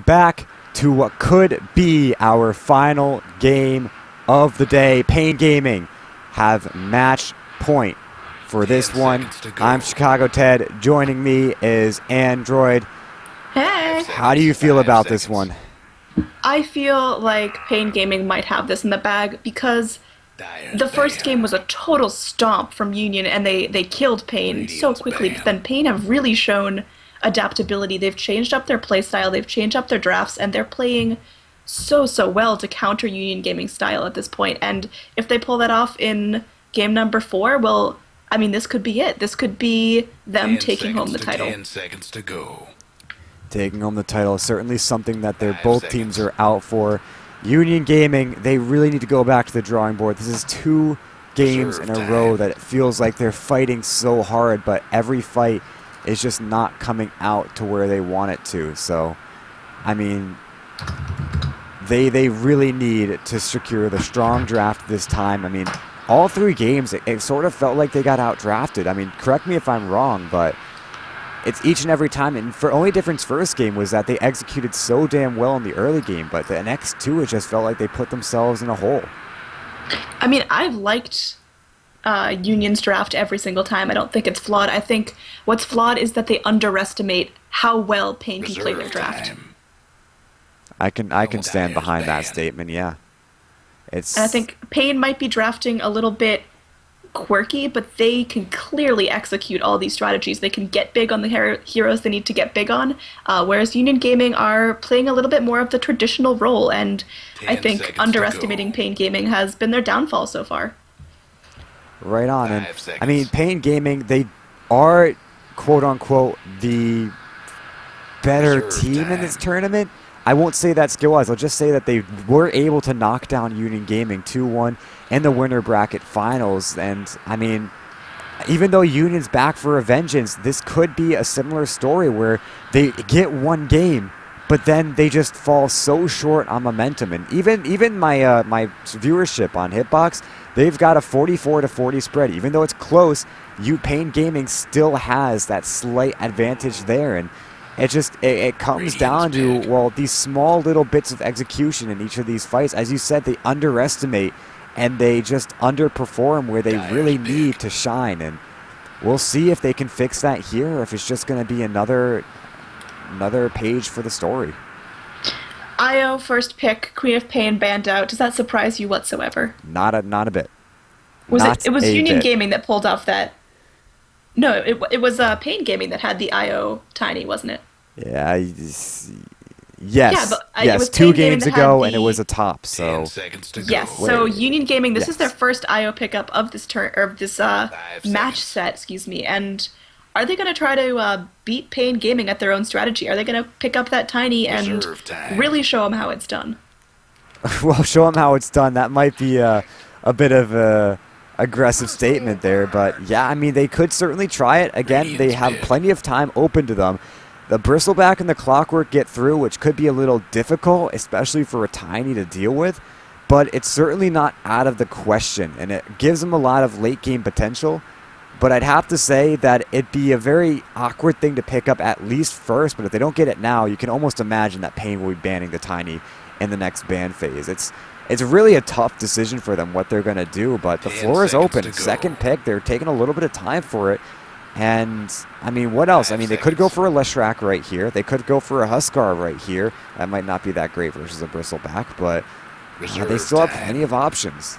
back to what could be our final game of the day. paiN Gaming have match point for this one. I'm Chicago Ted. Joining me is AnneeDroid. Hey! How do you feel about this one? I feel like paiN Gaming might have this in the bag because the first game was a total stomp from Union and they killed paiN so quickly. But then paiN have really shown adaptability. They've changed up their playstyle, they've changed up their drafts, and they're playing so well to counter Union Gaming style at this point. And if they pull that off in game number 4, well, I mean, this could be it. This could be them taking home the title. 10 seconds to go. Taking home the title is certainly something that both teams are out for. Union Gaming, they really need to go back to the drawing board. This is 2 games in a row that it feels like they're fighting so hard, but every fight is just not coming out to where they want it to. So, I mean, they really need to secure the strong draft this time. I mean, all 3 games, it sort of felt like they got out-drafted. I mean, correct me if I'm wrong, but it's each and every time. And for only difference first game was that they executed so damn well in the early game, but the next 2, it just felt like they put themselves in a hole. I mean, I've liked Union's draft every single time. I don't think it's flawed. I think what's flawed is that they underestimate how well paiN can play their draft. I can stand behind that statement, yeah. And I think paiN might be drafting a little bit quirky, but they can clearly execute all these strategies. They can get big on the heroes they need to get big on, whereas Union Gaming are playing a little bit more of the traditional role, and I think underestimating paiN Gaming has been their downfall so far. Right on. And I mean, paiN Gaming, they are, quote-unquote, the better team in this tournament. I won't say that skill-wise. I'll just say that they were able to knock down Union Gaming 2-1 in the winner bracket finals. And, I mean, even though Union's back for a vengeance, this could be a similar story where they get 1 game, but then they just fall so short on momentum. And even my my viewership on Hitbox, they've got a 44-40 spread. Even though it's close, paiN Gaming still has that slight advantage there. And it comes down to, well, these small little bits of execution in each of these fights. As you said, they underestimate and they just underperform where they really need to shine. And we'll see if they can fix that here, or if it's just going to be another page for the story. IO first pick, Queen of paiN banned out. Does that surprise you whatsoever? Not a bit. It was Union Gaming that pulled off that. No, it was paiN Gaming that had the IO Tiny, wasn't it? Yeah. Yes. Yeah, but yes. it was 2 paiN games Gaming ago, that had and it was a top. So 10 seconds to go. yes. So Union Gaming, this is their Yes. first IO pickup of this match set. Excuse me. And are they going to try to beat paiN Gaming at their own strategy? Are they going to pick up that Tiny and really show them how it's done? Well, show them how it's done. That might be a bit of a aggressive statement there, but yeah, I mean, they could certainly try it. Again, they have plenty of time open to them. The Bristleback and the Clockwork get through, which could be a little difficult, especially for a Tiny to deal with, but it's certainly not out of the question, and it gives them a lot of late game potential. But I'd have to say that it'd be a very awkward thing to pick up at least first, but if they don't get it now, you can almost imagine that paiN will be banning the Tiny in the next ban phase. It's really a tough decision for them what they're going to do, but the floor is open. Second pick, they're taking a little bit of time for it. And, I mean, what else? I mean, they could go for a Leshrac right here. They could go for a Huskar right here. That might not be that great versus a Bristleback, but they still have plenty of options.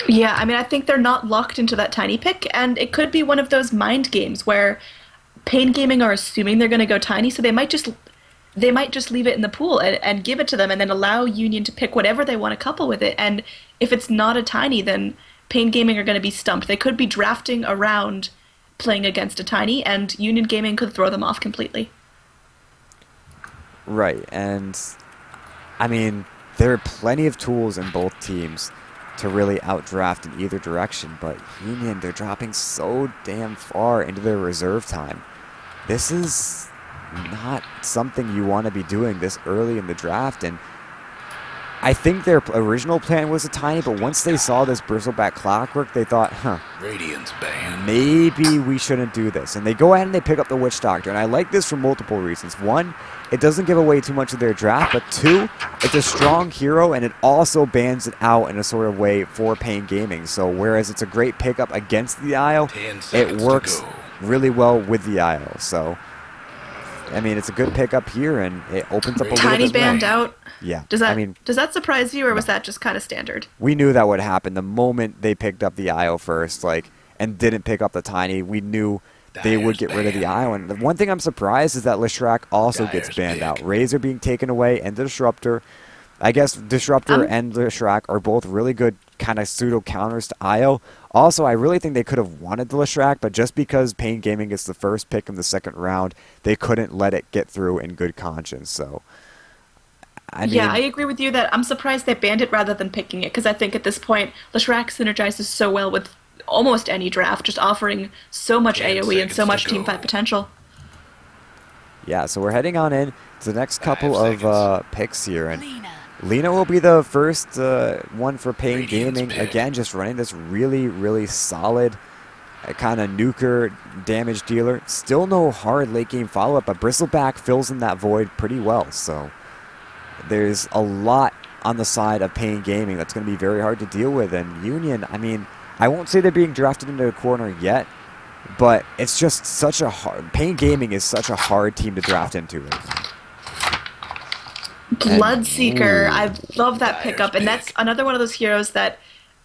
Yeah, I mean, I think they're not locked into that Tiny pick, and it could be one of those mind games where paiN Gaming are assuming they're going to go Tiny, so they might just leave it in the pool and give it to them, and then allow Union to pick whatever they want to couple with it. And if it's not a Tiny, then paiN Gaming are going to be stumped. They could be drafting around playing against a Tiny, and Union Gaming could throw them off completely. Right, and I mean, there are plenty of tools in both teams to really outdraft in either direction, but Union, they're dropping so damn far into their reserve time. This is not something you want to be doing this early in the draft, and I think their original plan was a tiny, but once they saw this bristleback clockwork, they thought, huh, maybe we shouldn't do this. And they go ahead and they pick up the Witch Doctor. And I like this for multiple reasons. One, it doesn't give away too much of their draft, but two, it's a strong hero, and it also bans it out in a sort of way for paiN Gaming. So whereas it's a great pickup against the IO, it works really well with the IO. So, I mean, it's a good pickup here, and it opens up a little Tiny bit more. banned out. Yeah. Does that I mean, does that surprise you, or was that just kind of standard? we knew that would happen the moment they picked up the IO first, like, and didn't pick up the Tiny. We knew they would get rid of the IO. And the one thing I'm surprised is that Leshrac also gets banned out. Razor being taken away, and Disruptor. I guess Disruptor and Leshrac are both really good kind of pseudo counters to IO. Also, I really think they could have wanted the Leshrac, but just because paiN Gaming gets the first pick in the second round, they couldn't let it get through in good conscience. So, I mean, Yeah, I agree with you that I'm surprised they banned it rather than picking it, because I think at this point, Leshrac synergizes so well with almost any draft, just offering so much AoE and so much teamfight potential. yeah, so we're heading on in to the next couple of picks here, and Lena will be the first one for paiN Gaming. Again, just running this really, really solid kind of nuker damage dealer. Still no hard late game follow-up, but Bristleback fills in that void pretty well. So there's a lot on the side of paiN Gaming that's going to be very hard to deal with. And Union, I mean, I won't say they're being drafted into a corner yet, but it's just such a hard... paiN Gaming is such a hard team to draft into right now. Bloodseeker, I love that pickup, and that's another one of those heroes that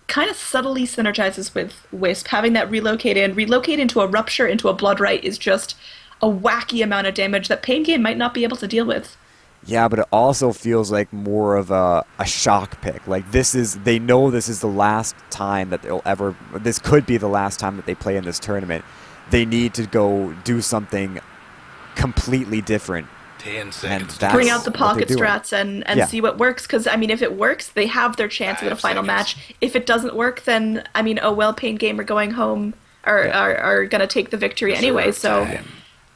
kind of subtly synergizes with Wisp. Having that relocate into a Rupture, into a Bloodright is just a wacky amount of damage that paiN Game might not be able to deal with. Yeah, but it also feels like more of a shock pick. Like they know this is the last time that they'll ever, this could be the last time that they play in this tournament. They need to go do something completely different. 10 seconds. And that's Bring out the what pocket they're doing. strats and see what works, because I mean, if it works, they have their chance at a final match. If it doesn't work, then I mean, oh well, paiN Game are going home, or are gonna take the victory anyway. So,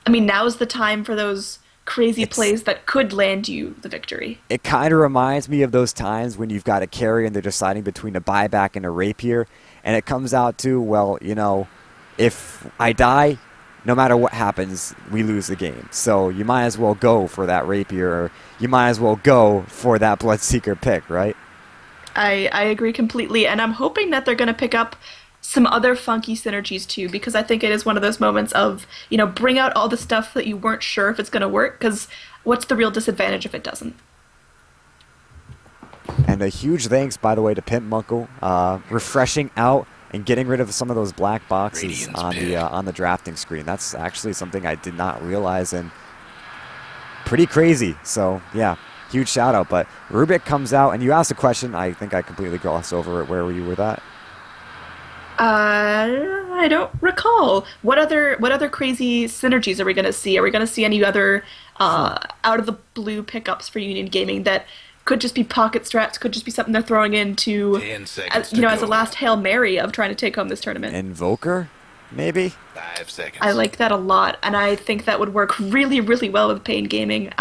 I mean, now's the time for those crazy plays that could land you the victory. It kind of reminds me of those times when you've got a carry and they're deciding between a buyback and a rapier, and it comes out to, well, you know, if I die, no matter what happens, we lose the game. So you might as well go for that rapier, or you might as well go for that Bloodseeker pick, right? I agree completely, and I'm hoping that they're going to pick up some other funky synergies too, because I think it is one of those moments of, you know, bring out all the stuff that you weren't sure if it's going to work, because what's the real disadvantage if it doesn't? And a huge thanks, by the way, to Pimp Munkle, refreshing out and getting rid of some of those black boxes on the drafting screen. That's actually something I did not realize, and pretty crazy. So yeah, huge shout out. But Rubik comes out, and you asked a question. I think I completely glossed over it. Where were you with that? I don't recall. What other crazy synergies are we going to see? Are we going to see any other out of the blue pickups for Union Gaming that could just be pocket strats, could just be something they're throwing into, as a last Hail Mary of trying to take home this tournament? Invoker, maybe? 5 seconds. I like that a lot, and I think that would work really, really well with paiN Gaming.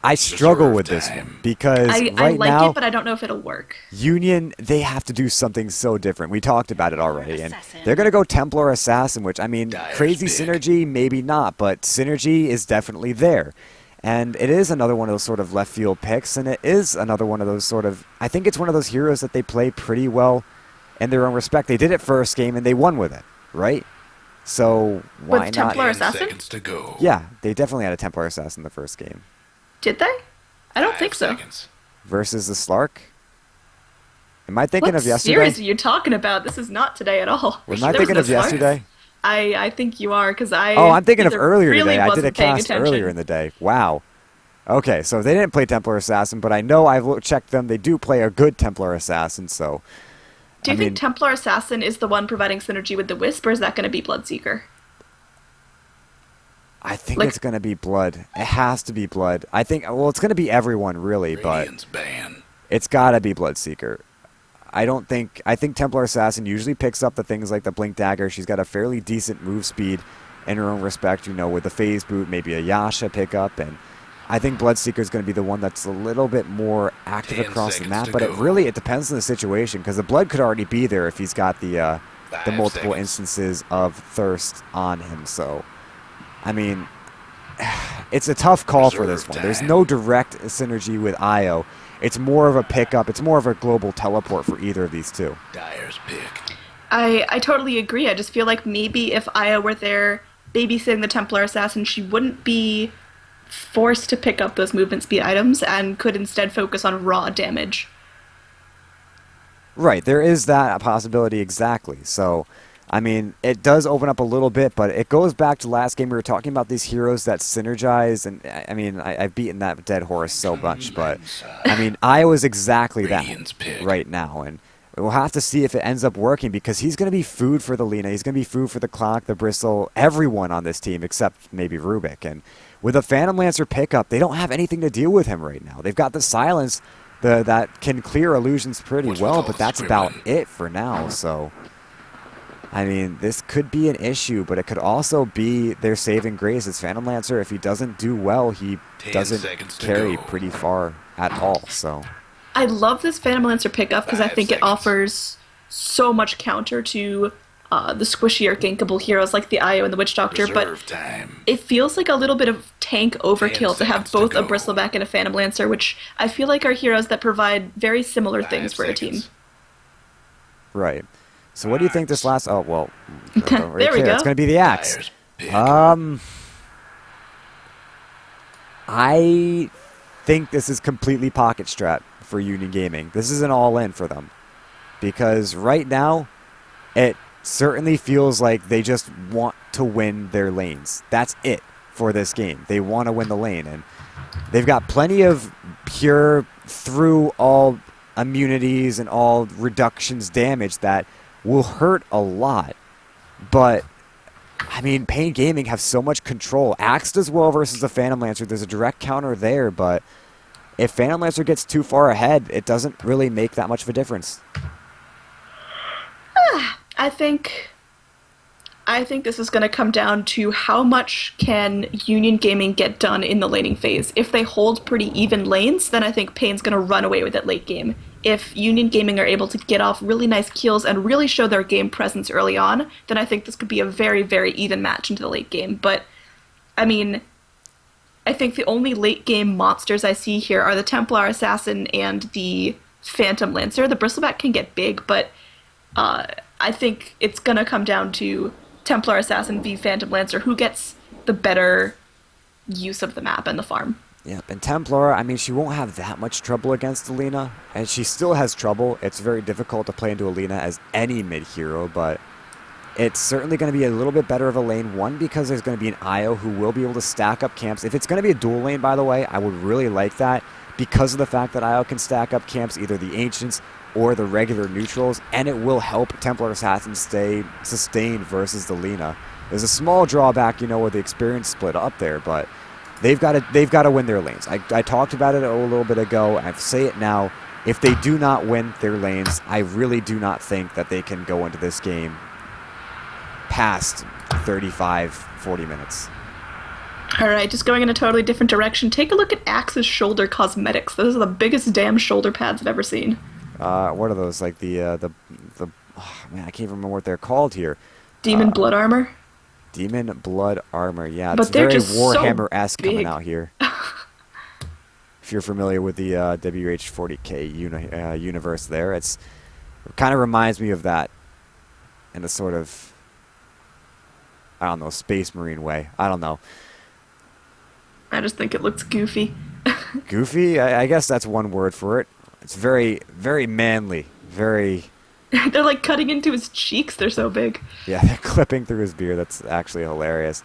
I struggle with this one because I right like now, it, but I don't know if it'll work. Union, they have to do something so different. We talked about it already, and they're going to go Templar Assassin, which, I mean, crazy synergy, maybe not, but synergy is definitely there. And it is another one of those sort of left field picks, and it is another one of those sort of, I think it's one of those heroes that they play pretty well in their own respect. They did it first game, and they won with it, right? So why with not? Templar Assassin? Seconds to go. Yeah, they definitely had a Templar Assassin the first game. Did they? I don't think so. Seconds. Versus the Slark? Am I thinking What of yesterday? series are you talking about? This is not today at all. Am I There was thinking no of Slarks. yesterday? I think you are, because Oh, I'm thinking of either earlier really today. I did a wasn't paying cast attention. earlier in the day. Wow. Okay, so they didn't play Templar Assassin, but I know I've checked them. They do play a good Templar Assassin, so... Do you think Templar Assassin is the one providing synergy with the Wisp, or is that going to be Bloodseeker? I think it's going to be Blood. It has to be Blood. I think, well, it's going to be everyone, really, but it's got to be Bloodseeker. I think Templar Assassin usually picks up the things like the Blink Dagger. She's got a fairly decent move speed in her own respect, you know, with the Phase Boot, maybe a Yasha pickup, and I think Bloodseeker is going to be the one that's a little bit more active 10 across the seconds map, to but go. it depends on the situation, because the Blood could already be there if he's got the 5 multiple seconds. instances of Thirst on him. So, I mean, it's a tough call for this Reserve one. There's time. no direct synergy with Io. It's more of a pickup. It's more of a global teleport for either of these two. Dyer's pick. I totally agree. I just feel like maybe if Aya were there babysitting the Templar Assassin, she wouldn't be forced to pick up those movement speed items and could instead focus on raw damage. Right, there is that possibility exactly. So, I mean, it does open up a little bit, but it goes back to last game. We were talking about these heroes that synergize, and I mean, I've beaten that dead horse so much, but I mean, Iowa's exactly that Radiant's pick. right now, and we'll have to see if it ends up working, because he's going to be food for the Lina, he's going to be food for the Clock, the Bristle, everyone on this team except maybe Rubik. And with a Phantom Lancer pickup, they don't have anything to deal with him right now. They've got the Silence that can clear illusions pretty What's with well, all but the that's about scribbling? it for now. So, I mean, this could be an issue, but it could also be their saving grace. As Phantom Lancer, if he doesn't do well, he 10 doesn't seconds to carry go. pretty far at all. So, I love this Phantom Lancer pickup because I 5 think it seconds. offers so much counter to the squishier gankable heroes like the Io and the Witch Doctor, but Reserve time. it feels like a little bit of tank overkill 10 to have seconds to both a go. Bristleback and a Phantom Lancer, which I feel like are heroes that provide very similar 5 things for a team. seconds. right. So, what do you think this last? Oh well, don't really There we care. go. It's going to be the axe. Dyer's pick. I think this is completely pocket strat for Union Gaming. This is an all-in for them, because right now, it certainly feels like they just want to win their lanes. That's it for this game. They want to win the lane, and they've got plenty of pure through all immunities and all reductions damage that will hurt a lot. But I mean, paiN Gaming have so much control. Axe does well versus the Phantom Lancer. There's a direct counter there, but if Phantom Lancer gets too far ahead, it doesn't really make that much of a difference. I think this is going to come down to how much can Union Gaming get done in the laning phase. If they hold pretty even lanes, then I think paiN's going to run away with it late game. If Union Gaming are able to get off really nice kills and really show their game presence early on, then I think this could be a very, very even match into the late game. But, I mean, I think the only late game monsters I see here are the Templar Assassin and the Phantom Lancer. The Bristleback can get big, but I think it's going to come down to Templar Assassin v Phantom Lancer, who gets the better use of the map and the farm. Yep, and Templar, I mean, she won't have that much trouble against Alina, and she still has trouble. It's very difficult to play into Alina as any mid-hero, but it's certainly going to be a little bit better of a lane. One, because there's going to be an Io who will be able to stack up camps. If it's going to be a dual lane, by the way, I would really like that, because of the fact that Io can stack up camps, either the Ancients or the regular neutrals, and it will help Templar Assassins stay sustained versus the Lina. There's a small drawback, you know, with the experience split up there, but they've got to win their lanes. I talked about it a little bit ago. I say it now. If they do not win their lanes, I really do not think that they can go into this game past 35, 40 minutes. Alright, just going in a totally different direction. Take a look at Axe's shoulder cosmetics. Those are the biggest damn shoulder pads I've ever seen. What are those? Like the oh, man, I can't even remember what they're called here. Demon blood armor. Demon blood armor. Yeah, But it's they're very just so Warhammer-esque coming big. out here. If you're familiar with the WH40K universe there, it kind of reminds me of that in a sort of, I don't know, Space Marine way. I don't know. I just think it looks goofy. Goofy? I guess that's one word for it. It's very, very manly. Very, They're like cutting into his cheeks, they're so big. yeah, they're clipping through his beard. That's actually hilarious.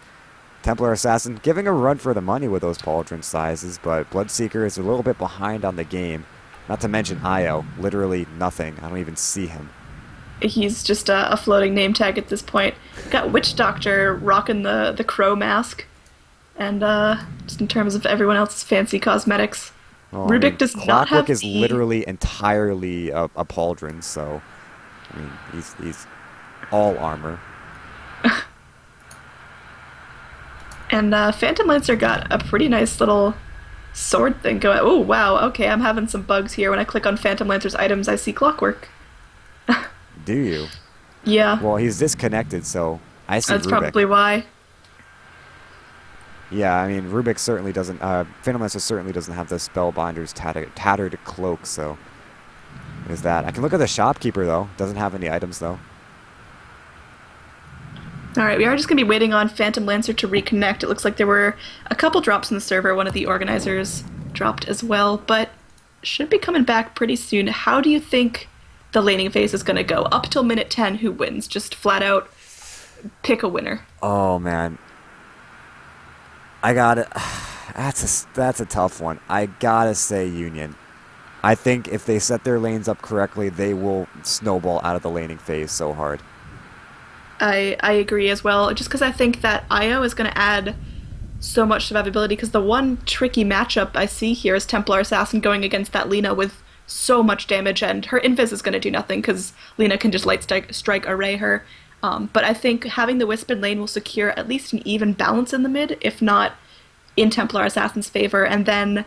Templar Assassin giving a run for the money with those pauldron sizes, but Bloodseeker is a little bit behind on the game. Not to mention Io. Literally nothing. I don't even see him. He's just a floating name tag at this point. Got Witch Doctor rocking the crow mask. And just in terms of everyone else's fancy cosmetics. Well, I Rubik mean, does not Clockwork have is the- literally entirely a pauldron, so I mean he's all armor. And Phantom Lancer got a pretty nice little sword thing going. Oh, wow. Okay, I'm having some bugs here. When I click on Phantom Lancer's items, I see clockwork. Do you? Yeah, Well, he's disconnected, so I see that's Rubik. probably why. Yeah, I mean, Rubik certainly doesn't, Phantom Lancer certainly doesn't have the Spellbinder's tattered cloak, so there's that. I can look at the shopkeeper, though. Doesn't have any items, though. All right, we are just going to be waiting on Phantom Lancer to reconnect. It looks like there were a couple drops in the server. One of the organizers dropped as well, but should be coming back pretty soon. How do you think the laning phase is going to go? Up till minute 10, who wins? Just flat out pick a winner. Oh, man. I gotta... That's a tough one. I gotta say Union. I think if they set their lanes up correctly, they will snowball out of the laning phase so hard. I agree as well, just because I think that Io is going to add so much survivability, because the one tricky matchup I see here is Templar Assassin going against that Lina with so much damage, and her invis is going to do nothing because Lina can just light strike array her. But I think having the Wisp in lane will secure at least an even balance in the mid, if not in Templar Assassin's favor, and then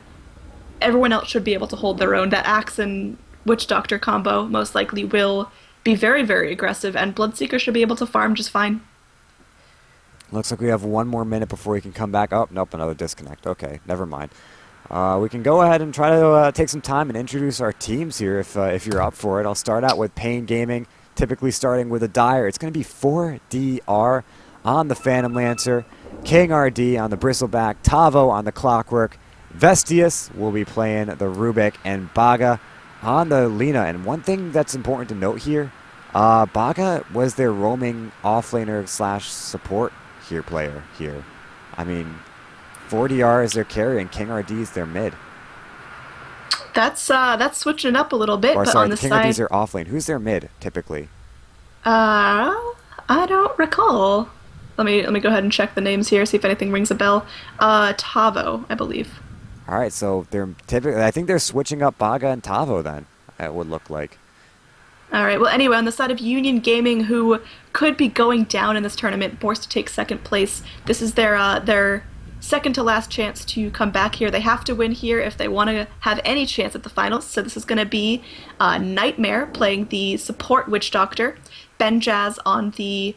everyone else should be able to hold their own. That Axe and Witch Doctor combo most likely will be very, very aggressive, and Bloodseeker should be able to farm just fine. Looks like we have 1 more minute before we can come back. Oh, nope, another disconnect. Okay, never mind. We can go ahead and try to take some time and introduce our teams here if you're up for it. I'll start out with paiN Gaming, typically starting with a Dire. It's going to be 4DR on the Phantom Lancer, King RD on the Bristleback, Tavo on the Clockwork, Vestius will be playing the Rubik, and Baga on the Lina. And one thing that's important to note here, Baga was their roaming offlaner / support here player here. I mean, 4DR is their carry and King RD is their mid. That's switching it up a little bit, Or but sorry, on the King side, RD is their offlane. Who's their mid typically? I don't recall. Let me go ahead and check the names here, see if anything rings a bell. Tavo, I believe. All right, so they're typically. I think they're switching up Baga and Tavo then. It would look like. All right. Well, anyway, on the side of Union Gaming, who could be going down in this tournament, forced to take second place. This is their second to last chance to come back here. They have to win here if they want to have any chance at the finals. So this is going to be Nightmare playing the support Witch Doctor, Benjaz on the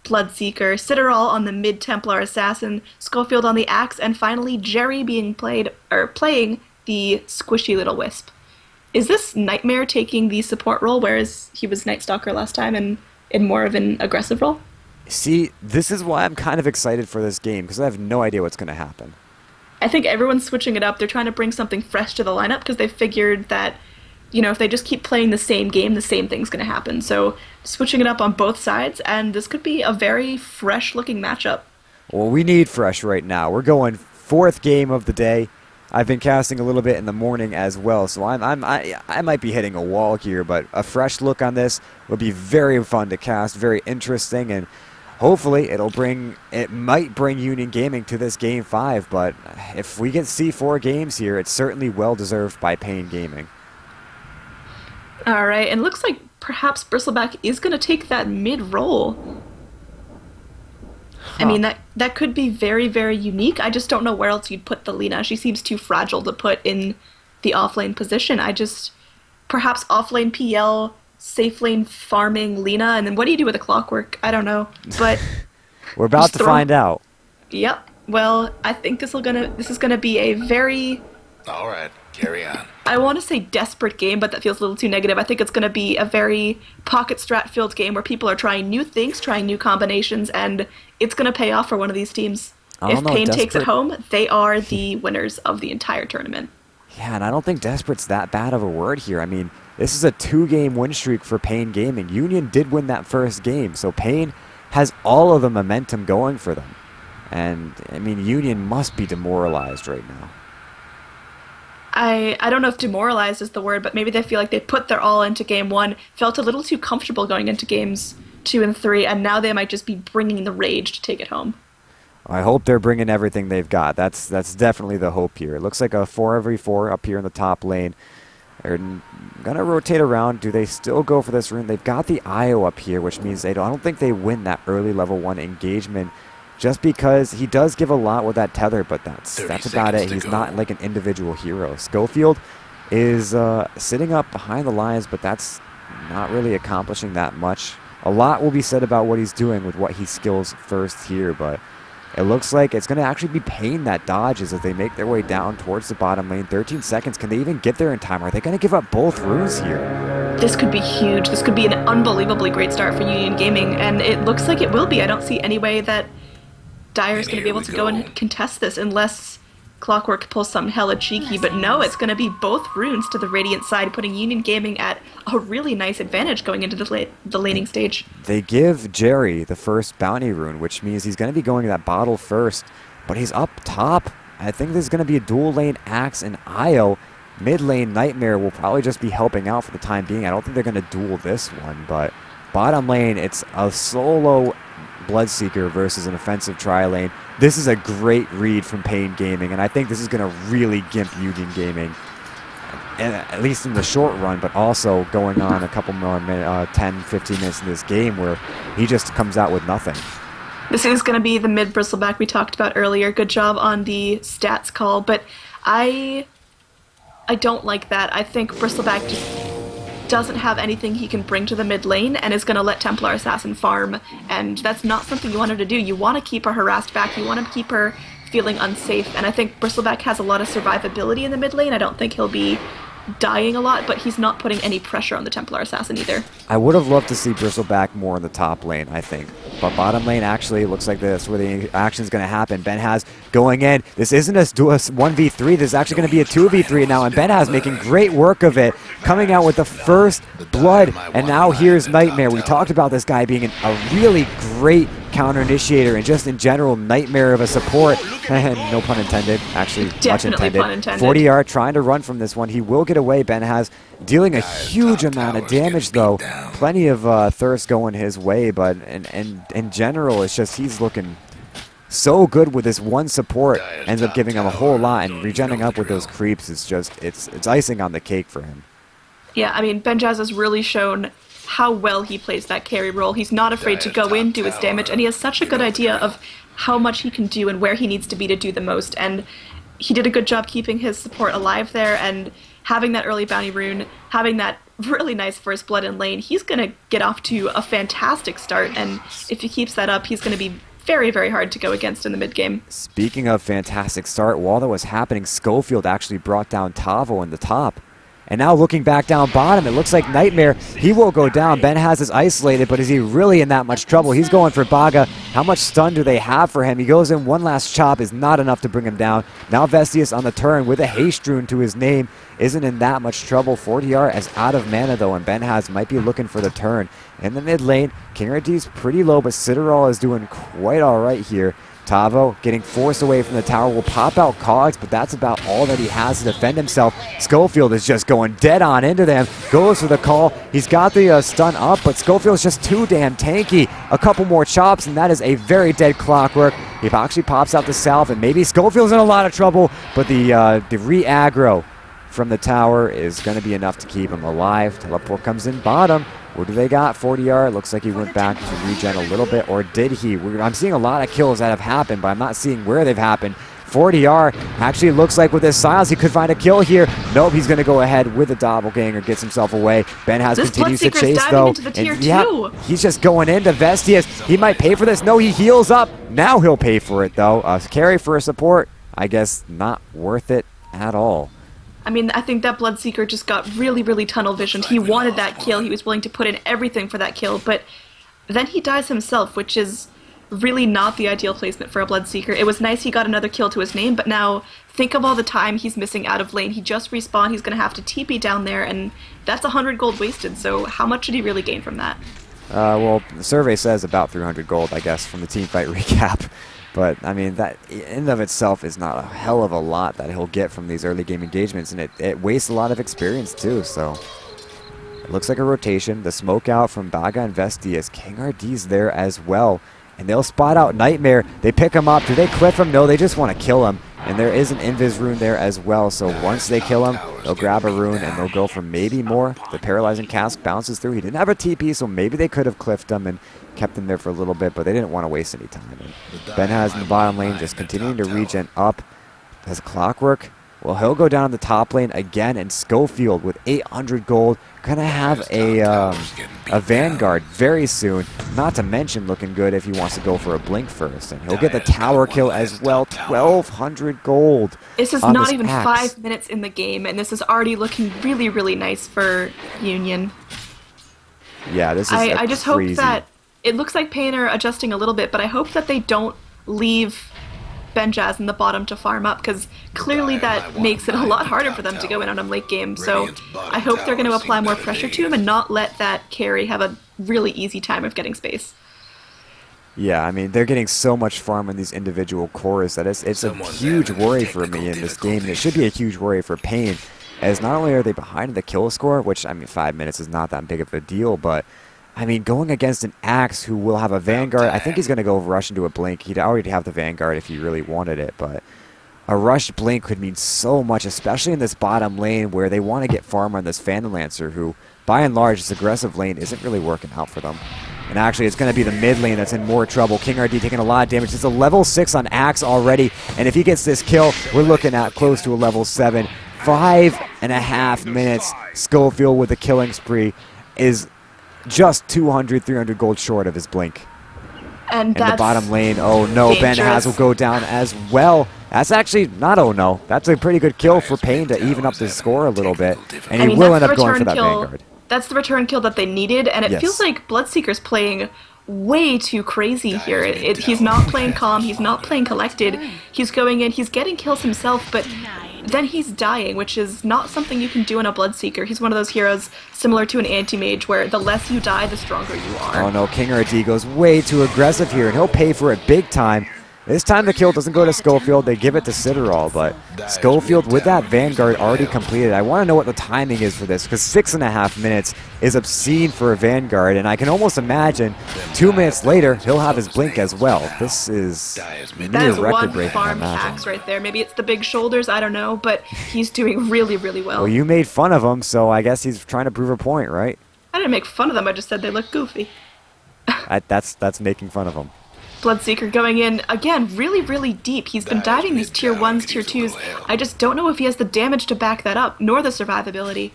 Bloodseeker, Citadel on the mid Templar Assassin, Schofield on the Axe, and finally Jerry playing the squishy little Wisp. Is this Nightmare taking the support role, whereas he was Night Stalker last time and in more of an aggressive role? See, this is why I'm kind of excited for this game, because I have no idea what's going to happen. I think everyone's switching it up. They're trying to bring something fresh to the lineup because they figured that, if they just keep playing the same game, the same thing's going to happen. So switching it up on both sides, and this could be a very fresh-looking matchup. Well, we need fresh right now. We're going 4th game of the day. I've been casting a little bit in the morning as well, so I might be hitting a wall here, but a fresh look on this will be very fun to cast, very interesting, and hopefully it might bring Union Gaming to this Game 5, but if we can see 4 games here, it's certainly well-deserved by paiN Gaming. All right, and looks like perhaps Bristleback is going to take that mid-roll. I mean, that could be very, very unique. I just don't know where else you'd put the Lina. She seems too fragile to put in the offlane position. Perhaps offlane PL, safe lane farming Lina, and then what do you do with a Clockwork? I don't know, but we're about to find out. Yep. Well, I think this is gonna be a very, All right, carry on. I want to say desperate game, but that feels a little too negative. I think it's going to be a very pocket strat-filled game where people are trying new things, trying new combinations, and it's going to pay off for one of these teams. If paiN takes it home, they are the winners of the entire tournament. Yeah, and I don't think desperate's that bad of a word here. I mean, this is a 2-game win streak for paiN Gaming. Union did win that first game, so paiN has all of the momentum going for them. And, I mean, Union must be demoralized right now. I don't know if demoralized is the word, but maybe they feel like they put their all into game 1, felt a little too comfortable going into games 2 and 3, and now they might just be bringing the rage to take it home. I hope they're bringing everything they've got. That's definitely the hope here. It looks like a 4v4 up here in the top lane. They're going to rotate around. Do they still go for this rune? They've got the IO up here, which means I don't think they win that early level 1 engagement just because he does give a lot with that tether, but that's about it. He's go. not like an individual hero. Schofield is sitting up behind the lines, but that's not really accomplishing that much. A lot will be said about what he's doing with what he skills first here, but it looks like it's going to actually be paiN that dodges as they make their way down towards the bottom lane. 13 seconds. Can they even get there in time? Are they going to give up both runes here? This could be huge. This could be an unbelievably great start for Union Gaming, and it looks like it will be. I don't see any way that Dyer's going to be able to go and contest this unless Clockwork pulls something hella cheeky, but no, it's going to be both runes to the Radiant side, putting Union Gaming at a really nice advantage going into the laning stage. They give Jerry the first bounty rune, which means he's going to be going to that bottle first, but he's up top. I think there's going to be a dual lane Axe and Io. Mid lane Nightmare will probably just be helping out for the time being. I don't think they're going to duel this one, but bottom lane, it's a solo Bloodseeker versus an offensive tri-lane. This is a great read from paiN Gaming, and I think this is going to really gimp Union Gaming, and at least in the short run, but also going on a couple more 10, 15 minutes in this game where he just comes out with nothing. This is going to be the mid Bristleback we talked about earlier. Good job on the stats call, but I don't like that. I think Bristleback just doesn't have anything he can bring to the mid lane and is going to let Templar Assassin farm, and that's not something you want her to do. You want to keep her harassed back, you want to keep her feeling unsafe, and I think Bristleback has a lot of survivability in the mid lane. I don't think he'll be dying a lot, but he's not putting any pressure on the Templar Assassin either. I would have loved to see Bristleback more in the top lane, I think. But bottom lane actually looks like this where the action is going to happen. benhaz going in. This isn't a 1v3. This is actually going to be a 2v3 now, and benhaz making great work of it, coming out with the first blood. And now here's Nightmare. We talked about this guy being a really great counter initiator and just in general nightmare of a support. No pun intended, actually. Definitely pun intended. 40R trying to run from this one. He will get away. benhaz dealing a huge amount of damage though. Plenty of thirst going his way, but in general it's just he's looking so good with this one support. Ends up giving him a whole lot, and regenning up with those creeps is just it's icing on the cake for him. Yeah, I mean, benhaz has really shown how well he plays that carry role. He's not afraid to go in, do his damage, and he has such a good idea of how much he can do and where he needs to be to do the most. And he did a good job keeping his support alive there, and having that early bounty rune, having that really nice first blood in lane. He's going to get off to a fantastic start, and if he keeps that up, he's going to be very, very hard to go against in the mid game. Speaking of fantastic start, while that was happening, Schofield actually brought down Tavo in the top. And now looking back down bottom, it looks like Nightmare, he will go down. benhaz is isolated, but is he really in that much trouble? He's going for Baga. How much stun do they have for him? He goes in, one last chop is not enough to bring him down. Now Vestius on the turn with a haste rune to his name. Isn't in that much trouble. 40R is out of mana though, and benhaz might be looking for the turn. In the mid lane, King RD's pretty low, but Citadel is doing quite alright here. Tavo getting forced away from the tower will pop out Cogs, but that's about all that he has to defend himself. Schofield is just going dead on into them. Goes for the call. He's got the stun up, but Schofield's just too damn tanky. A couple more chops, and that is a very dead Clockwork. He actually pops out the salve, and maybe Schofield's in a lot of trouble, but the re-aggro from the tower is going to be enough to keep him alive. Teleport comes in bottom. What do they got? 40R. Looks like he went back to regen a little bit, or did he? I'm seeing a lot of kills that have happened, but I'm not seeing where they've happened. 40R actually looks like with his silence he could find a kill here. Nope, he's going to go ahead with the doppelganger, gets himself away. benhaz continues to chase though. And yeah, he's just going into Vestius. He might pay for this. No, he heals up. Now he'll pay for it though. Carry for a support, I guess not worth it at all. I mean, I think that Bloodseeker just got really, really tunnel visioned. He wanted that kill. He was willing to put in everything for that kill, but then he dies himself, which is really not the ideal placement for a Bloodseeker. It was nice he got another kill to his name, but now think of all the time he's missing out of lane. He just respawned. He's going to have to TP down there, and that's 100 gold wasted, so how much did he really gain from that? Well, the survey says about 300 gold, I guess, from the teamfight recap. But, I mean, that in and of itself is not a hell of a lot that he'll get from these early game engagements, and it wastes a lot of experience, too, so. It looks like a rotation. The smoke out from Baga and Vestius. King RD's there as well, and they'll spot out Nightmare. They pick him up. Do they cliff him? No, they just want to kill him. And there is an invis rune there as well, so once they kill him, they'll grab a rune and they'll go for maybe more. The paralyzing cask bounces through. He didn't have a TP, so maybe they could have cliffed him and kept him there for a little bit, but they didn't want to waste any time. And Ben has in the bottom lane just continuing to regen up. Has Clockwork. Well, he'll go down in the top lane again, and Schofield with 800 gold gonna have a Vanguard very soon. Not to mention looking good if he wants to go for a blink first, and he'll get the tower kill as well. 1,200 gold. This is on not this even axe. 5 minutes in the game, and this is already looking really, really nice for Union. Yeah, this is I just hope crazy. that it looks like paiN are adjusting a little bit, but I hope that they don't leave Benjaz in the bottom to farm up, because clearly that makes it a lot harder for them to go in on him late game. So I hope they're going to apply more pressure to him and not let that carry have a really easy time of getting space. Yeah, I mean, they're getting so much farm in these individual cores that it's a huge worry for me in this game. And it should be a huge worry for paiN, as not only are they behind the kill score, which, I mean, 5 minutes is not that big of a deal, but I mean, going against an Axe who will have a Vanguard, I think he's going to go rush into a Blink. He'd already have the Vanguard if he really wanted it, but a rushed Blink could mean so much, especially in this bottom lane where they want to get farm on this Phantom Lancer, who, by and large, this aggressive lane isn't really working out for them. And actually, it's going to be the mid lane that's in more trouble. King RD taking a lot of damage. It's a level 6 on Axe already, and if he gets this kill, we're looking at close to a level 7. 5.5 minutes. Schofield with a killing spree is just 200, 300 gold short of his blink. And in that's the bottom lane, oh no, dangerous. Ben Haz will go down as well. That's actually not oh no. That's a pretty good kill for paiN to even up the score a little bit. And he will end up going for that Vanguard. That's the return kill that they needed, and it feels like Bloodseeker's playing way too crazy here. He's not playing calm, he's not playing collected. He's going in, he's getting kills himself, but then he's dying, which is not something you can do in a Bloodseeker. He's one of those heroes similar to an anti-mage where the less you die, the stronger you are. Oh no, King RD goes way too aggressive here, and he'll pay for it big time. This time the kill doesn't go to Schofield, they give it to Citadel, but Schofield with that Vanguard already completed. I want to know what the timing is for this, because 6.5 minutes is obscene for a Vanguard, and I can almost imagine 2 minutes later he'll have his blink as well. This is near record-breaking, I farm imagine. hacks right there. Maybe it's the big shoulders, I don't know, but he's doing really, really well. Well, you made fun of him, so I guess he's trying to prove a point, right? I didn't make fun of them, I just said they look goofy. That's making fun of him. Bloodseeker going in, again, really, really deep. He's been diving these tier 1s, tier 2s. I just don't know if he has the damage to back that up, nor the survivability.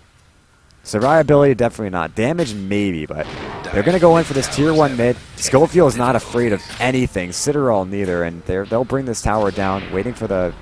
Survivability, definitely not. Damage, maybe, but they're going to go in for this tier 1 mid. Schofield is not afraid of anything. Citadel neither, and they'll bring this tower down, waiting for to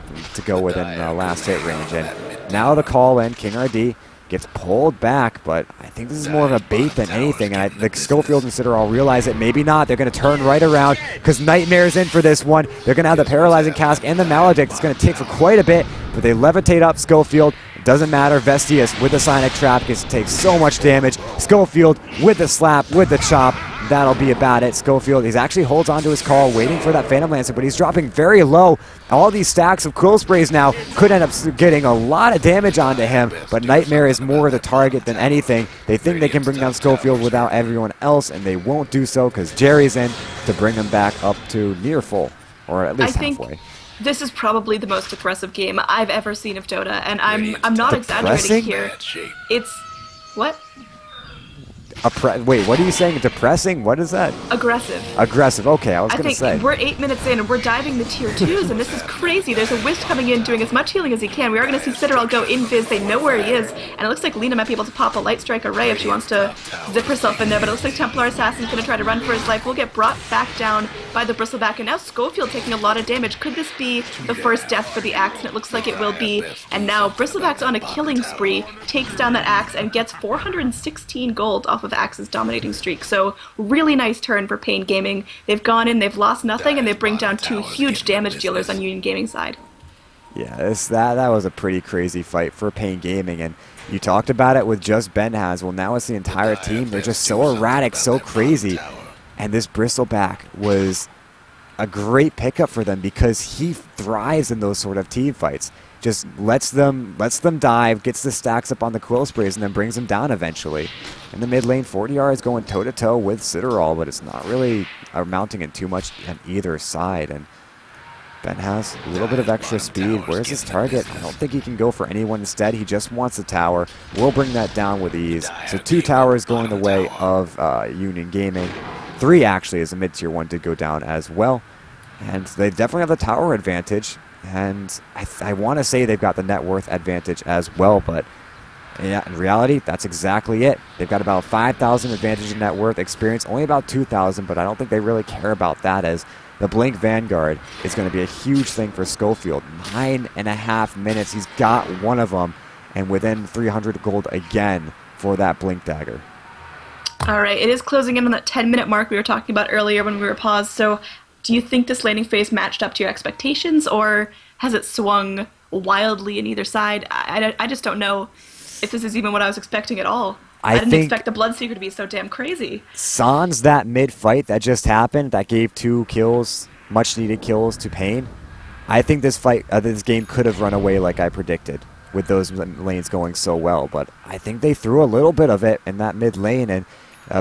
go within last hit range. And now the call in, King RD gets pulled back, but I think this is more of a bait than anything. And the Schofield and Citadel realize it. Maybe not. They're going to turn right around because Nightmare's in for this one. They're going to have the Paralyzing Cask and the Maledict. It's going to take for quite a bit, but they levitate up Schofield. It doesn't matter. Vestius with the Sonic Trap gets to take so much damage. Schofield with the slap, with the chop. That'll be about it. Schofield, he actually holds onto his call, waiting for that Phantom Lancer, but he's dropping very low. All these stacks of Quill Sprays now could end up getting a lot of damage onto him, but Nightmare is more the target than anything. They think they can bring down Schofield without everyone else, and they won't do so because Jerry's in to bring them back up to near full, or at least halfway. This is probably the most aggressive game I've ever seen of Dota, and I'm not exaggerating here. It's what? Wait, what are you saying? Depressing? What is that? Aggressive. Aggressive. Okay, I was going to say. We're 8 minutes in, and we're diving the tier 2s, and this is crazy. There's a Wisp coming in, doing as much healing as he can. We are going to see Citadel go invis. They know where he is, and it looks like Lena might be able to pop a Light Strike Array if she wants to zip herself in there, but it looks like Templar Assassin's going to try to run for his life. We'll get brought back down by the Bristleback, and now Schofield taking a lot of damage. Could this be the first death for the Axe? And it looks like it will be. And now Bristleback's on a killing spree, takes down that Axe, and gets 416 gold off of Axe's dominating streak. So really nice turn for paiN Gaming. They've gone in, they've lost nothing, and they bring down 2 huge damage dealers on Union Gaming side. Yeah, that was a pretty crazy fight for paiN Gaming, and you talked about it with just Ben Haz. Well, now it's the entire team. They're just so erratic, so crazy. And this Bristleback was a great pickup for them because he thrives in those sort of team fights. Just lets them dive, gets the stacks up on the Quill Sprays, and then brings them down eventually. In the mid lane, 40R is going toe-to-toe with Citadel, but it's not really amounting in too much on either side. And Ben has a little bit of extra speed. Where's his target? I don't think he can go for anyone instead. He just wants the tower. We'll bring that down with ease. So 2 towers going the way of Union Gaming. 3 actually, as the mid-tier one did go down as well. And they definitely have the tower advantage. And I want to say they've got the net worth advantage as well, but yeah, in reality, that's exactly it. They've got about 5,000 advantage in net worth, experience only about 2,000, but I don't think they really care about that, as the Blink Vanguard is going to be a huge thing for Schofield. 9.5 minutes, he's got one of them, and within 300 gold again for that Blink Dagger. All right, it is closing in on that 10-minute mark we were talking about earlier when we were paused, so do you think this laning phase matched up to your expectations, or has it swung wildly in either side? I just don't know if this is even what I was expecting at all. I didn't expect the Bloodseeker to be so damn crazy. Sans that mid-fight that just happened, that gave 2 kills, much-needed kills to paiN. I think this fight, this game could have run away like I predicted, with those lanes going so well. But I think they threw a little bit of it in that mid lane, and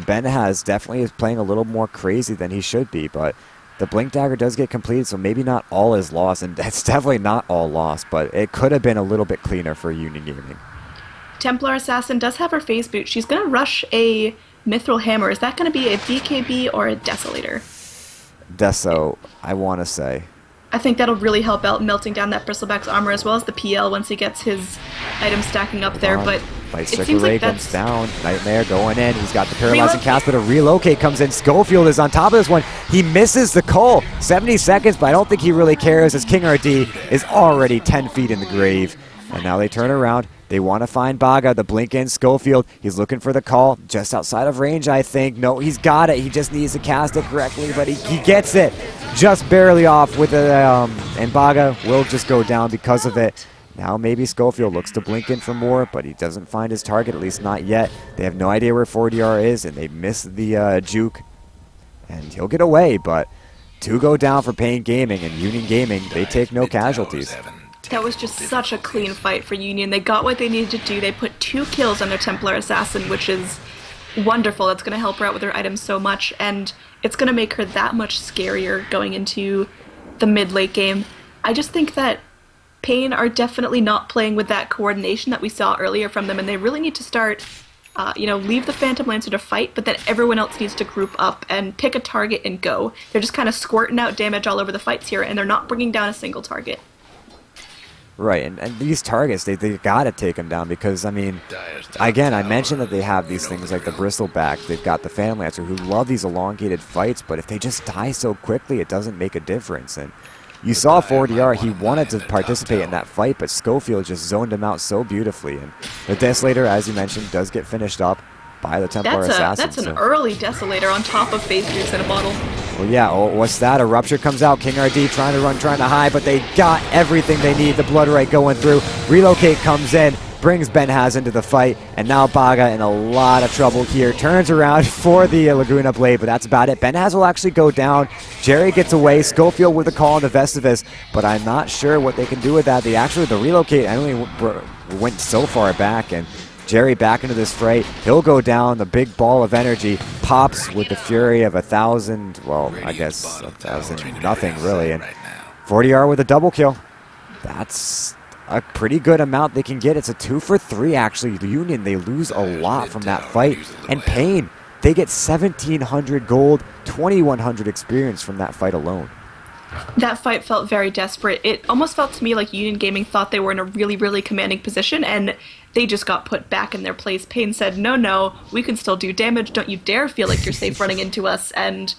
Ben has definitely is playing a little more crazy than he should be. But the Blink Dagger does get completed, so maybe not all is lost, and it's definitely not all lost. But it could have been a little bit cleaner for Union Gaming. Templar Assassin does have her phase boot. She's going to rush a Mithril Hammer. Is that going to be a BKB or a Desolator? Deso, I want to say. I think that'll really help out melting down that Bristleback's armor, as well as the PL once he gets his items stacking up there. But it seems like comes down. Nightmare going in. He's got the paralyzing cast, but a relocate comes in. Schofield is on top of this one. He misses the call. 70 seconds, but I don't think he really cares, as King RD is already 10 feet in the grave. And now they turn around. They want to find Baga, the blink in. Schofield, he's looking for the call, just outside of range, I think. No, he's got it. He just needs to cast it correctly, but he gets it just barely off with it. And Baga will just go down because of it. Now maybe Schofield looks to blink in for more, but he doesn't find his target, at least not yet. They have no idea where 4DR is, and they miss the juke. And he'll get away, but 2 go down for paiN Gaming, and Union Gaming, they take no casualties. That was just such a clean fight for Union. They got what they needed to do. They put 2 kills on their Templar Assassin, which is wonderful. That's going to help her out with her items so much, and it's going to make her that much scarier going into the mid-late game. I just think that paiN are definitely not playing with that coordination that we saw earlier from them, and they really need to start, leave the Phantom Lancer to fight, but then everyone else needs to group up and pick a target and go. They're just kind of squirting out damage all over the fights here, and they're not bringing down a single target. Right, and these targets, they got to take them down because, I mean, again, I mentioned that they have these things like the Bristleback. They've got the Phantom Lancer who love these elongated fights, but if they just die so quickly, it doesn't make a difference. And you saw 4DR, he wanted to participate in that fight, but Schofield just zoned him out so beautifully. And the Desolator, as you mentioned, does get finished up by the Templar Assassin. That's an early Desolator on top of Phase Juice in a bottle. Well, yeah, what's that? A Rupture comes out. King RD trying to run, trying to hide, but they got everything they need. The Blood Right going through. Relocate comes in, brings Ben Haz into the fight, and now Baga in a lot of trouble here. Turns around for the Laguna Blade, but that's about it. Ben Haz will actually go down. Jerry gets away. Schofield with a call on the Vestivus, but I'm not sure what they can do with that. The relocate, I only went so far back, and Jerry back into this fray. He'll go down. The big ball of energy pops with the fury of 1,000. Well, I guess 1,000 nothing really. And 4DR with a double kill. That's a pretty good amount they can get. It's a 2 for 3 actually. Union, they lose a lot from that fight. And paiN, they get 1,700 gold, 2,100 experience from that fight alone. That fight felt very desperate. It almost felt to me like Union Gaming thought they were in a really, really commanding position, and they just got put back in their place. paiN said, no, we can still do damage. Don't you dare feel like you're safe running into us. And,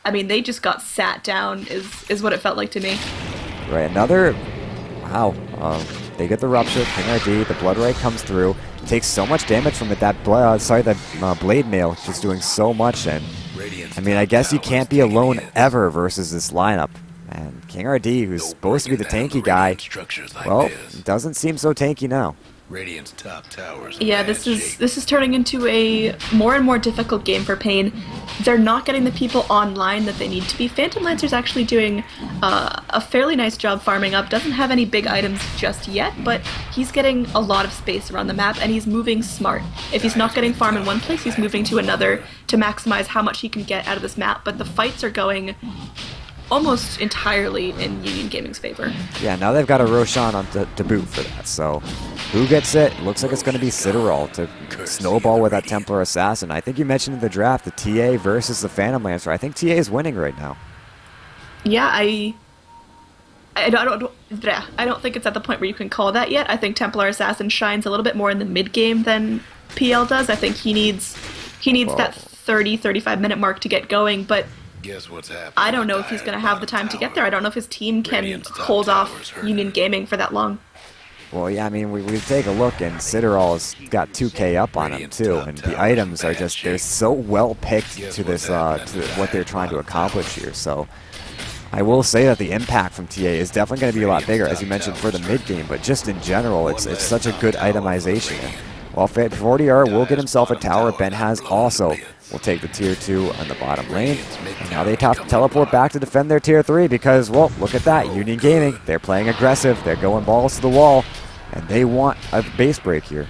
I mean, they just got sat down is what it felt like to me. Right, wow. They get the Rupture, King RD, the Blood Right comes through. Takes so much damage from it. That Blade Mail just doing so much. And, I mean, I guess you can't be alone ever versus this lineup. And King RD, who's supposed to be the tanky guy, well, doesn't seem so tanky now. Radiant's top towers. Yeah, this is turning into a more and more difficult game for paiN. They're not getting the people online that they need to be. Phantom Lancer's actually doing a fairly nice job farming up. Doesn't have any big items just yet, but he's getting a lot of space around the map, and he's moving smart. If he's not getting farm in one place, he's moving to another to maximize how much he can get out of this map. But the fights are going almost entirely in Union Gaming's favor. Yeah, now they've got a Roshan on to boot for that. So who gets it? Looks like it's going to be Citadel to snowball with that Templar Assassin. I think you mentioned in the draft the TA versus the Phantom Lancer. I think TA is winning right now. Yeah, I don't think it's at the point where you can call that yet. I think Templar Assassin shines a little bit more in the mid game than PL does. I think he needs that 30-35 minute mark to get going, but Guess what's happening? I don't know if he's going to have the time to get there. I don't know if his team can hold off Union Gaming for that long. Well, yeah, I mean, we take a look, and Citadel's got 2K up on him, too, and the items are just, they're so well picked to this, to what they're trying to accomplish here, so I will say that the impact from TA is definitely going to be a lot bigger, as you mentioned, for the mid-game, but just in general, it's such a good itemization. While 40R will get himself a tower, Ben has also will take the tier 2 on the bottom lane. And now they have to teleport back to defend their tier 3 because, well, look at that. Union Gaming, they're playing aggressive. They're going balls to the wall, and they want a base break here.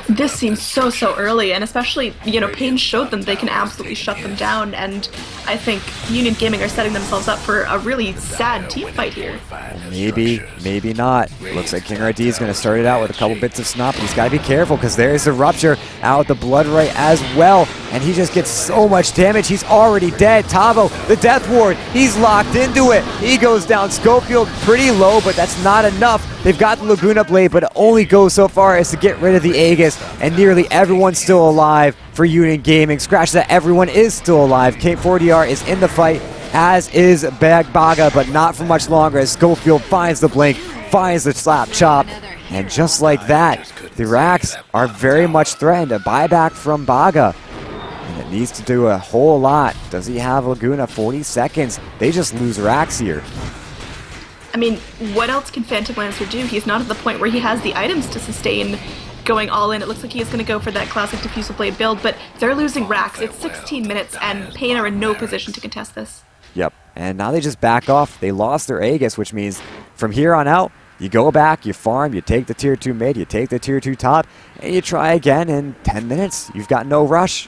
This seems so early, and especially, paiN showed them they can absolutely shut them down, and I think Union Gaming are setting themselves up for a really sad team fight here. Maybe, maybe not. Looks like King RD is going to start it out with a couple bits of snot, but he's got to be careful because there's a rupture out with the blood right as well, and he just gets so much damage. He's already dead. Tavo, the Death Ward, he's locked into it. He goes down. Schofield pretty low, but that's not enough. They've got the Laguna Blade, but it only goes so far as to get rid of the Aegis, and nearly everyone's still alive for Union Gaming. Scratch that, everyone is still alive. K4DR is in the fight, as is Baga, but not for much longer as Schofield finds the blink, finds the slap chop, and just like that, the Racks are very much threatened. A buyback from Baga, and it needs to do a whole lot. Does he have Laguna? 40 seconds. They just lose Racks here. I mean, what else can Phantom Lancer do? He's not at the point where he has the items to sustain going all in. It looks like he is going to go for that classic Diffusal Blade build, but they're losing Racks. It's 16 minutes, and paiN are in no position to contest this. Yep, and now they just back off. They lost their Aegis, which means from here on out, you go back, you farm, you take the tier 2 mid, you take the tier 2 top, and you try again in 10 minutes. You've got no rush.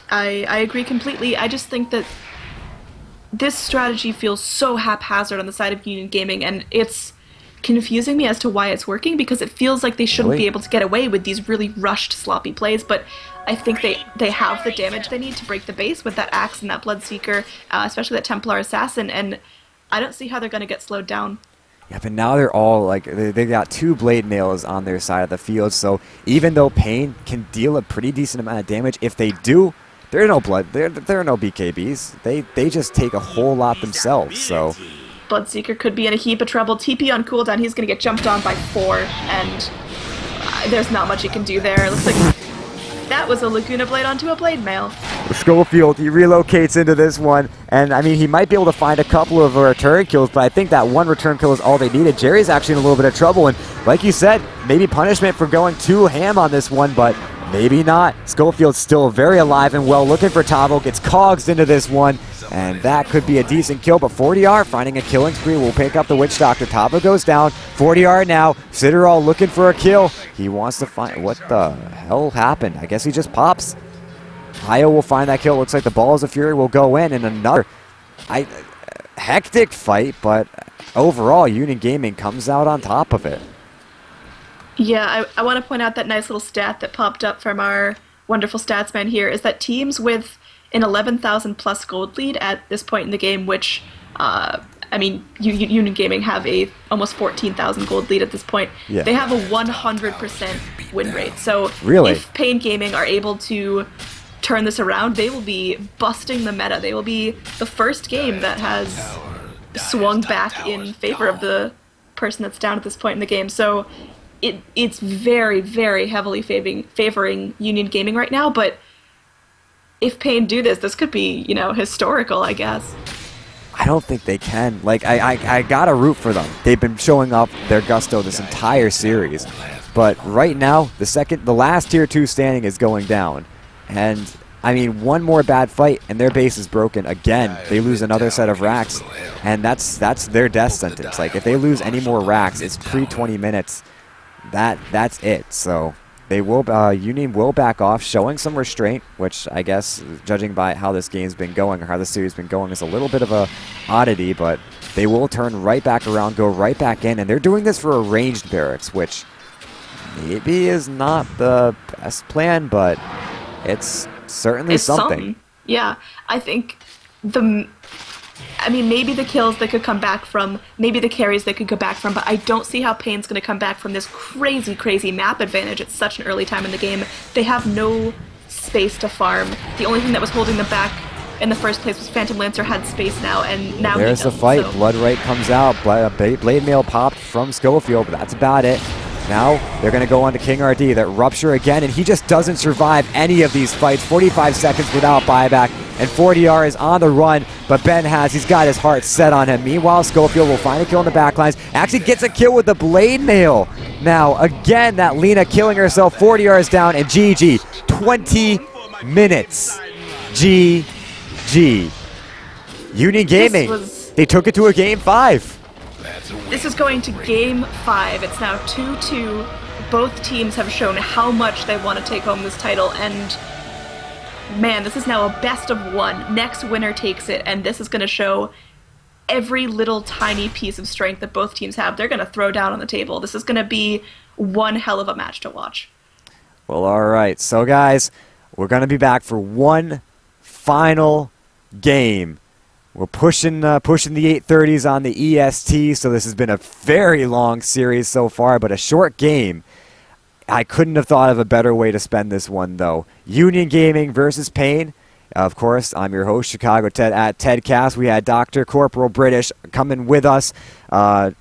I agree completely. I just think that this strategy feels so haphazard on the side of Union Gaming, and it's confusing me as to why it's working, because it feels like they shouldn't be able to get away with these really rushed, sloppy plays, but I think they have the damage they need to break the base with that Axe and that Bloodseeker, especially that Templar Assassin, and I don't see how they're going to get slowed down. Yeah, but now they're all, like, they got 2 blade nails on their side of the field, so even though paiN can deal a pretty decent amount of damage, if they do, there are no blood, there are no BKBs. They just take a whole lot themselves, so Bloodseeker could be in a heap of trouble. TP on cooldown, he's going to get jumped on by 4, and there's not much he can do there. It looks like that was a Laguna Blade onto a Blade Mail. Schofield, he relocates into this one, and I mean, he might be able to find a couple of return kills, but I think that one return kill is all they needed. Jerry's actually in a little bit of trouble, and like you said, maybe punishment for going too ham on this one, but maybe not. Schofield's still very alive and well, looking for Tavo, gets cogs into this one, and that could be a decent kill, but 40R finding a killing spree will pick up the Witch Doctor. Tavo goes down, 40R now, Citadel looking for a kill. He wants to find, what the hell happened? I guess he just pops. Hayo will find that kill. Looks like the Balls of Fury will go in, and another hectic fight, but overall, Union Gaming comes out on top of it. Yeah, I want to point out that nice little stat that popped up from our wonderful statsman here, is that teams with an 11,000 plus gold lead at this point in the game, which, I mean, Union Gaming have a almost 14,000 gold lead at this point. Yeah. They have a 100% win rate. So really, if paiN Gaming are able to turn this around, they will be busting the meta. They will be the first game that has swung back in favor of the person that's down at this point in the game. So it's very, very heavily favoring Union Gaming right now, but if paiN do this could be, historical, I guess. I don't think they can. Like, I gotta root for them. They've been showing off their gusto this entire series. But right now, the last tier 2 standing is going down. And, I mean, one more bad fight and their base is broken again. They lose another set of racks, and that's their death sentence. Like, if they lose any more racks, it's pre-20 minutes. That's it. So They will. Union will back off, showing some restraint, which I guess, judging by how this game's been going or how the series been going, is a little bit of a oddity. But they will turn right back around, go right back in, and they're doing this for a ranged barracks, which maybe is not the best plan, but it's certainly something. Yeah, I think maybe the kills they could come back from, maybe the carries they could go back from, but I don't see how paiN's going to come back from this crazy, crazy map advantage at such an early time in the game. They have no space to farm. The only thing that was holding them back in the first place was Phantom Lancer had space now, and now there's the fight. So. Blood Right comes out. Blade Mail popped from Schofield, but that's about it. Now they're going to go on to King RD. That Rupture again, and he just doesn't survive any of these fights. 45 seconds without buyback, and 40R is on the run, but he's got his heart set on him. Meanwhile, Schofield will find a kill in the backlines. Actually gets a kill with the Blade Mail. Now, again, that Lena killing herself. 40R is down, and GG. 20 minutes. GG. Union Gaming, they took it to a Game 5. This is going to Game 5. It's now 2-2. Both teams have shown how much they want to take home this title, and man, this is now a best of one. Next winner takes it, and this is going to show every little tiny piece of strength that both teams have. They're going to throw down on the table. This is going to be one hell of a match to watch. Well, all right. So, guys, we're going to be back for one final game. We're pushing the 8:30s on the EST, so this has been a very long series so far, but a short game. I couldn't have thought of a better way to spend this one, though. Union Gaming versus paiN. Of course, I'm your host, Chicago Ted, at TedCast. We had Dr. Corporal British coming with us at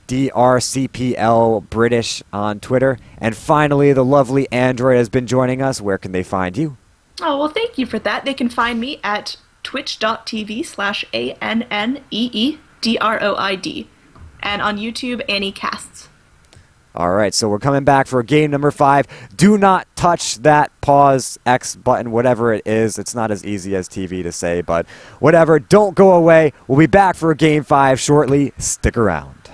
DRCPL British on Twitter. And finally, the lovely AnneeDroid has been joining us. Where can they find you? Oh, well, thank you for that. They can find me at twitch.tv/AnneeDroid. And on YouTube, AnnieCasts. All right, so we're coming back for game number 5. Do not touch that pause X button, whatever it is. It's not as easy as TV to say, but whatever. Don't go away. We'll be back for game 5 shortly. Stick around.